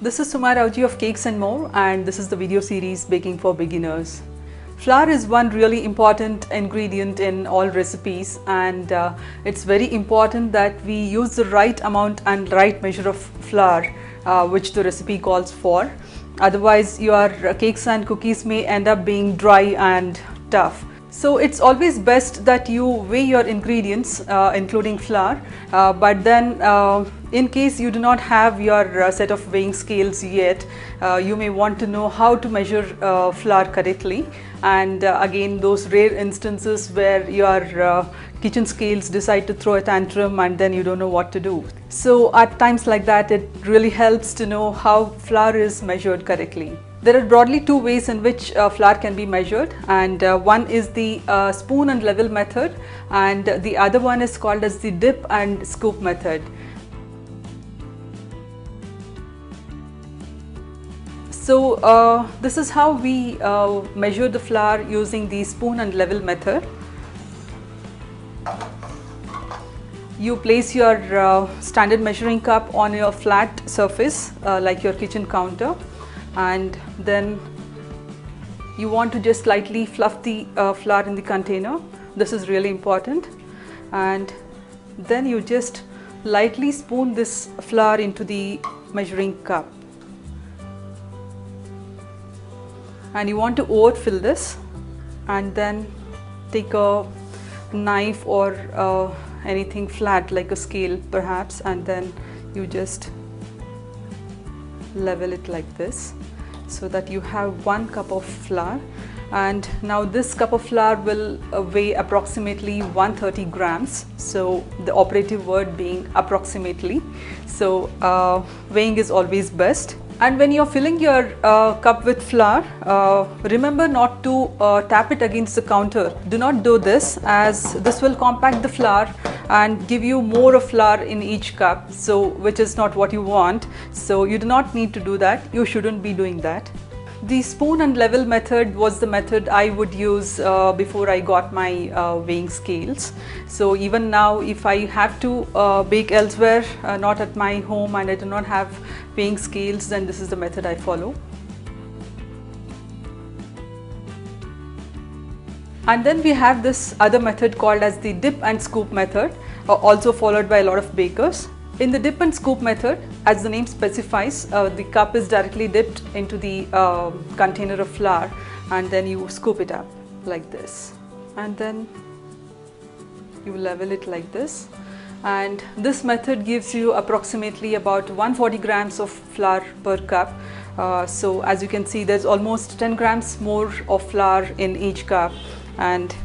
This is Suma Rowjee of Cakes and More, and this is the video series Baking for Beginners. Flour is one really important ingredient in all recipes, and it's very important that we use the right amount and right measure of flour which the recipe calls for. Otherwise your cakes and cookies may end up being dry and tough. So it's always best that you weigh your ingredients including flour, but then in case you do not have your set of weighing scales yet, you may want to know how to measure flour correctly. And again, those rare instances where your kitchen scales decide to throw a tantrum and then you don't know what to do. So at times like that, it really helps to know how flour is measured correctly. There are broadly two ways in which flour can be measured, and one is the spoon and level method, and the other one is called as the dip and scoop method. So this is how we measure the flour using the spoon and level method. You place your standard measuring cup on your flat surface like your kitchen counter, and then you want to just lightly fluff the flour in the container. This is really important. And then you just lightly spoon this flour into the measuring cup, and you want to overfill this, and then take a knife or anything flat like a scale perhaps, and then you just level it like this so that you have 1 cup of flour. And now this cup of flour will weigh approximately 130 grams, so the operative word being approximately. So weighing is always best. And when you're filling your cup with flour, remember not to tap it against the counter. Do not do this, as this will compact the flour and give you more of flour in each cup, so which is not what you want. So you do not need to do that. You shouldn't be doing that. The spoon and level method was the method I would use before I got my weighing scales. So even now, if I have to bake elsewhere, not at my home, and I do not have weighing scales, then this is the method I follow. And then we have this other method called as the dip and scoop method, also followed by a lot of bakers. In the dip and scoop method, as the name specifies, the cup is directly dipped into the container of flour, and then you scoop it up like this, and then you level it like this. And this method gives you approximately about 140 grams of flour per cup. So as you can see, there's almost 10 grams more of flour in each cup, and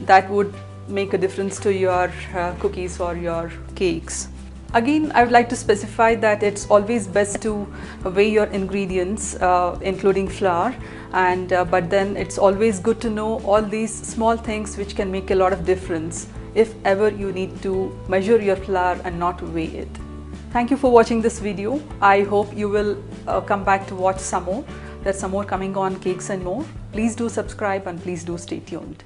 that would make a difference to your cookies or your cakes. Again, I would like to specify that it's always best to weigh your ingredients including flour, and but then it's always good to know all these small things which can make a lot of difference if ever you need to measure your flour and not weigh it. Thank you for watching this video. I hope you will come back to watch some more. There's some more coming on Cakes and More. Please do subscribe and please do stay tuned.